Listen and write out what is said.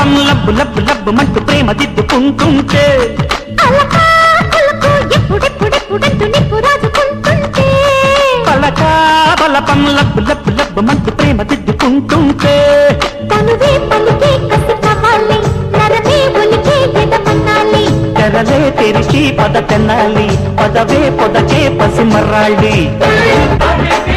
బలపం లబ్బు లబ్బు లబ్బు మంటూ ప్రేమ దిద్దుకుంటుంటే అలకా అలకు ఎప్పుడెప్పుడెప్పుడంటూ నిప్పు రాజుకుంటుంటే పలకా బలపం లబ్బు లబ్బు లబ్బు మంటూ ప్రేమ దిద్దుకుంటుంటే తనువే పలికే కసి కావాలి నరమే ఒలికే ఎదమన్నాలి తెరలే తెరిచి పద తెన్నాలి పదవే పొదకే పసిమర్రాళ్ళి